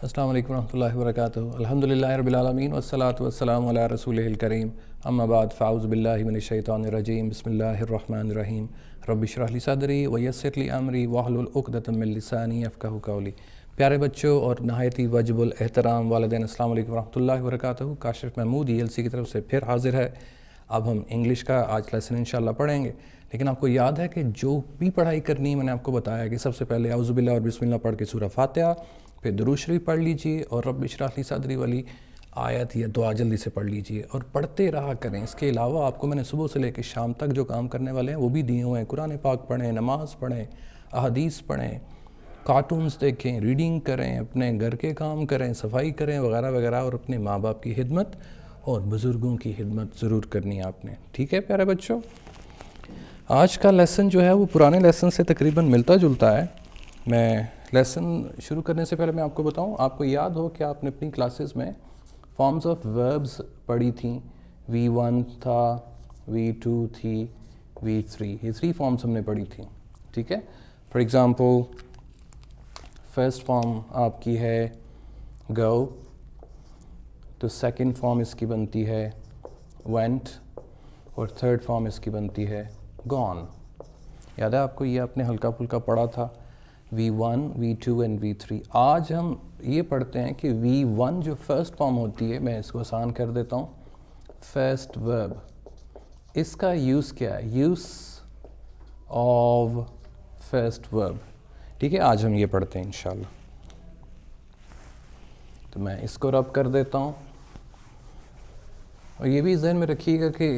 السلام علیکم ورحمۃ اللہ وبرکاتہ. الحمدللہ رب العالمین والصلاۃ والسلام علی رسولہ الکریم. اما بعد فاعوذ باللہ من الشیطان الرجیم. بسم اللہ الرحمن الرحیم. رب اشرح لی صدری ویسر لی امری واحلل عقدۃ من لسانی یفقہوا قولی. پیارے بچوں اور نہایت ہی واجب الاحترام والدین، السلام علیکم ورحمۃ اللہ وبرکاتہ. کاشف محمود ELC کی طرف سے پھر حاضر ہے. اب ہم انگلش کا آج لیسن انشاءاللہ پڑھیں گے، لیکن آپ کو یاد ہے کہ جو بھی پڑھائی کرنی ہے میں نے آپ کو بتایا کہ سب سے پہلے اعوذ باللہ اور بسم اللہ پڑھ کے سورہ فاتحہ، پھر درود شریف پڑھ لیجئے اور رب اشرح لی صدری والی آیت یا دعا جلدی سے پڑھ لیجئے اور پڑھتے رہا کریں. اس کے علاوہ آپ کو میں نے صبح سے لے کے شام تک جو کام کرنے والے ہیں وہ بھی دیے ہوئے ہیں. قرآن پاک پڑھیں، نماز پڑھیں، احادیث پڑھیں، کارٹونز دیکھیں، ریڈنگ کریں، اپنے گھر کے کام کریں، صفائی کریں وغیرہ وغیرہ، اور اپنے ماں باپ کی خدمت اور بزرگوں کی خدمت ضرور کرنی ہے آپ نے. ٹھیک ہے پیارے بچوں، آج کا لیسن جو ہے وہ پرانے لیسن سے تقریباً ملتا جلتا ہے. میں لیسن شروع کرنے سے پہلے میں آپ کو بتاؤں، آپ کو یاد ہو کہ آپ نے اپنی کلاسز میں فارمز آف وربز پڑھی تھیں. V1 تھا، V2 تھی، V3، یہ 3 فارمز ہم نے پڑھی تھیں. ٹھیک ہے، فار ایگزامپل فرسٹ فارم آپ کی ہے گو، تو سیکنڈ فارم اس کی بنتی ہے went، اور تھرڈ فارم اس کی بنتی ہے gone. یاد ہے آپ کو، یہ آپ نے ہلکا پھلکا پڑھا تھا V1 V2 اینڈ V3. آج ہم یہ پڑھتے ہیں کہ V1 جو فرسٹ فارم ہوتی ہے، میں اس کو آسان کر دیتا ہوں، فرسٹ ورب، اس کا یوز کیا ہے، یوز آف فرسٹ ورب. ٹھیک ہے، آج ہم یہ پڑھتے ہیں انشاءاللہ. تو میں اس کو رب کر دیتا ہوں، اور یہ بھی ذہن میں رکھیے گا کہ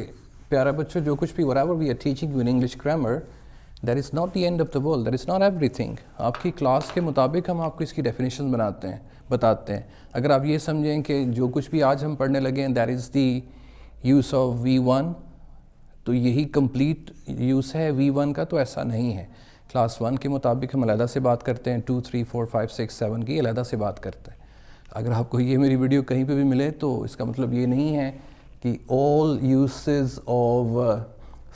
پیارا بچوں، جو کچھ بھی whatever we are teaching you in English grammar, that is not the end of the world, that is not everything. آپ کی کلاس کے مطابق ہم آپ کو اس کی ڈیفینیشن بتاتے ہیں. اگر آپ یہ سمجھیں کہ جو کچھ بھی آج ہم پڑھنے لگے ہیں that is the use of V1، تو یہی کمپلیٹ یوز ہے V1 کا، تو ایسا نہیں ہے. کلاس 1 کے مطابق ہم علیحدہ سے بات کرتے ہیں، 2 3 4 5 6 7 کی علیحدہ سے بات کرتے ہیں. اگر آپ کو یہ میری ویڈیو کہیں پہ بھی ملے تو اس کا مطلب یہ نہیں ہے کہ all uses of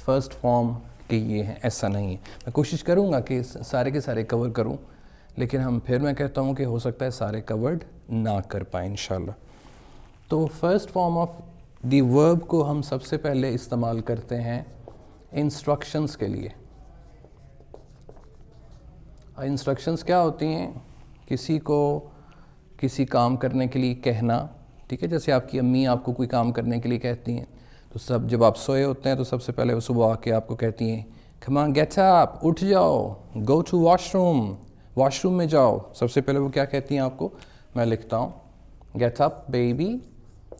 first form کہ یہ ہیں، ایسا نہیں ہے. میں کوشش کروں گا کہ سارے کے سارے کور کروں، لیکن پھر میں کہتا ہوں کہ ہو سکتا ہے سارے کورڈ نہ کر پائیں انشاءاللہ. تو فرسٹ فارم آف دی ورب کو ہم سب سے پہلے استعمال کرتے ہیں انسٹرکشنز کے لیے. انسٹرکشنز کیا ہوتی ہیں؟ کسی کو کسی کام کرنے کے لیے کہنا. ٹھیک ہے، جیسے آپ کی امی آپ کو کوئی کام کرنے کے لیے کہتی ہیں، تو جب آپ سوئے ہوتے ہیں تو سب سے پہلے وہ صبح آ کے آپ کو کہتی ہیں come on get up، اٹھ جاؤ، go to واش روم میں جاؤ. سب سے پہلے وہ کیا کہتی ہیں آپ کو؟ میں لکھتا ہوں get up baby،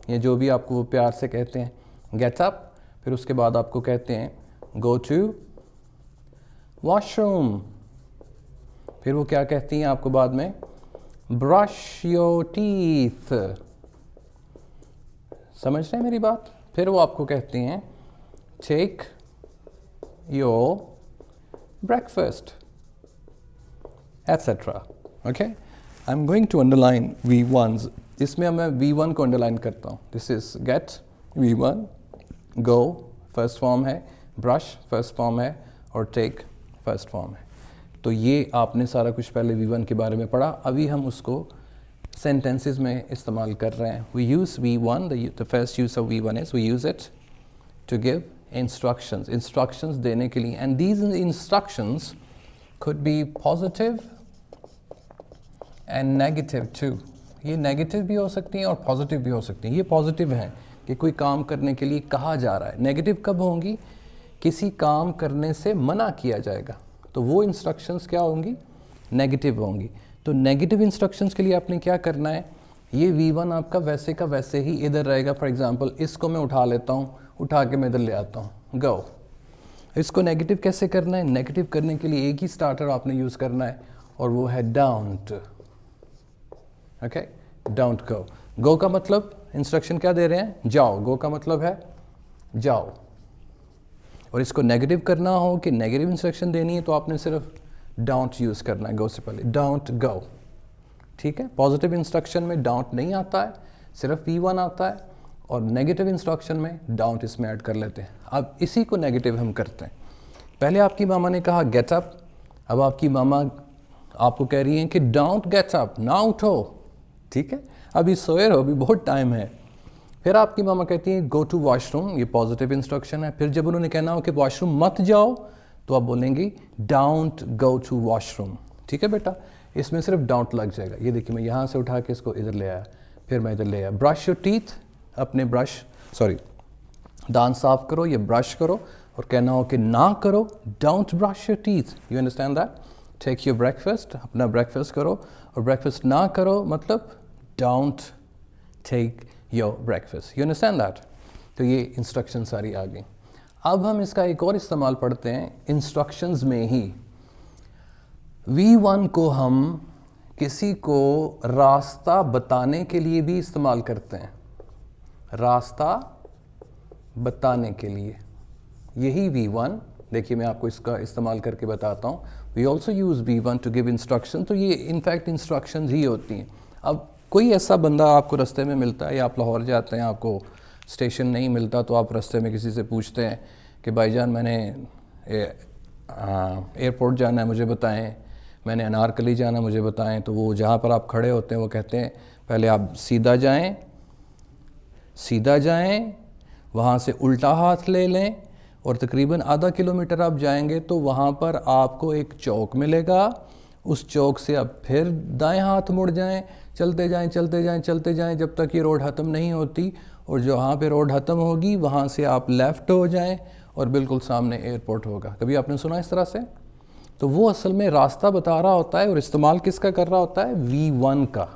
یا جو بھی آپ کو وہ پیار سے کہتے ہیں get up. پھر اس کے بعد آپ کو کہتے ہیں go to واش روم. پھر وہ کیا کہتی ہیں آپ کو بعد میں؟ brush your teeth. سمجھ رہے ہیں میری بات؟ پھر وہ آپ کو کہتے ہیں take your breakfast etc. okay, I'm going to underline V1s. اس میں میں V1 کو انڈرلائن کرتا ہوں. This is get V1، go first form ہے، brush فرسٹ فارم ہے، اور take فرسٹ فارم ہے. تو یہ آپ نے سارا کچھ پہلے V1 کے بارے میں پڑھا. ابھی ہم اس کو سینٹینسز میں استعمال کر رہے ہیں. We use V1، the first use of V1 is we use it to give instructions دینے کے لیے. And these instructions could be positive and negative too. یہ نیگیٹو بھی ہو سکتی ہیں اور پازیٹیو بھی ہو سکتی ہیں. یہ پازیٹیو ہیں کہ کوئی کام کرنے کے لیے کہا جا رہا ہے. نیگیٹو کب ہوں گی؟ کسی کام کرنے سے منع کیا جائے گا، تو وہ انسٹرکشنز کیا ہوں گی؟ نیگیٹو ہوں گی. تو نیگیٹو انسٹرکشنز کے لیے آپ نے کیا کرنا ہے؟ یہ V1 آپ کا ویسے کا ویسے ہی ادھر رہے گا. فار ایگزامپل اس کو میں اٹھا لیتا ہوں، اٹھا کے میں ادھر لے آتا ہوں گو. اس کو نیگیٹو کیسے کرنا ہے؟ نیگیٹو کرنے کے لیے ایک ہی سٹارٹر آپ نے یوز کرنا ہے، اور وہ ہے ڈاؤنٹ. اوکے، ڈاؤنٹ گو. گو کا مطلب انسٹرکشن کیا دے رہے ہیں؟ جاؤ. گو کا مطلب ہے جاؤ. اور اس کو نیگیٹو کرنا ہو کہ نیگیٹو انسٹرکشن دینی ہے تو آپ نے صرف ڈاؤنٹ یوز کرنا ہے گو سے پہلے. ڈاؤنٹ گو. ٹھیک ہے، پازیٹیو انسٹرکشن میں ڈاؤنٹ نہیں آتا ہے، صرف V1 آتا ہے، اور نیگیٹو انسٹرکشن میں ڈاؤنٹ اس میں ایڈ کر لیتے ہیں. اب اسی کو نیگیٹو ہم کرتے ہیں. پہلے آپ کی ماما نے کہا گیٹ اپ، اب آپ کی ماما آپ کو کہہ رہی ہیں کہ ڈونٹ گیٹ اپ، نہ اٹھو. ٹھیک ہے، ابھی سوئے رہو، ابھی بہت ٹائم ہے. پھر آپ کی ماما کہتی ہیں گو ٹو واش روم، یہ پازیٹیو انسٹرکشن ہے. پھر جب انہوں نے کہنا ہو کہ واش روم مت جاؤ تو آپ بولیں گی don't go to washroom. ٹھیک ہے بیٹا، اس میں صرف ڈونٹ لگ جائے گا. یہ دیکھیے میں یہاں سے اٹھا کے اس کو ادھر لے آیا، پھر میں ادھر لے آیا. برش یور ٹیتھ، اپنے دانت صاف کرو یا برش کرو، اور کہنا ہو کہ نہ کرو don't brush your teeth. You understand that? Take your breakfast, اپنا بریکفاسٹ کرو، اور بریکفاسٹ نہ کرو مطلب don't take your breakfast. You understand that? تو یہ انسٹرکشن ساری آ گئیں. اب ہم اس کا ایک اور استعمال پڑھتے ہیں انسٹرکشنز میں ہی. V1 کو ہم کسی کو راستہ بتانے کے لیے بھی استعمال کرتے ہیں. راستہ بتانے کے لیے یہی V1. دیکھیے میں آپ کو اس کا استعمال کر کے بتاتا ہوں. We also use V1 to give instruction. تو یہ انفیکٹ انسٹرکشنز ہی ہوتی ہیں. اب کوئی ایسا بندہ آپ کو رستے میں ملتا ہے، یا آپ لاہور جاتے ہیں، آپ کو اسٹیشن نہیں ملتا، تو آپ رستے میں کسی سے پوچھتے ہیں کہ بھائی جان میں نے ایئرپورٹ جانا ہے، مجھے بتائیں. میں نے انارکلی جانا، مجھے بتائیں. تو وہ جہاں پر آپ کھڑے ہوتے ہیں وہ کہتے ہیں پہلے آپ سیدھا جائیں، وہاں سے الٹا ہاتھ لے لیں، اور تقریباً آدھا کلومیٹر آپ جائیں گے تو وہاں پر آپ کو ایک چوک ملے گا. اس چوک سے آپ پھر دائیں ہاتھ مڑ جائیں، چلتے جائیں جب تک یہ روڈ ختم نہیں ہوتی. اور جہاں پہ روڈ ختم ہوگی وہاں سے آپ لیفٹ ہو جائیں اور بالکل سامنے ایئرپورٹ ہوگا. کبھی آپ نے سنا اس طرح سے؟ تو وہ اصل میں راستہ بتا رہا ہوتا ہے، اور استعمال کس کا کر رہا ہوتا ہے؟ V1 کا.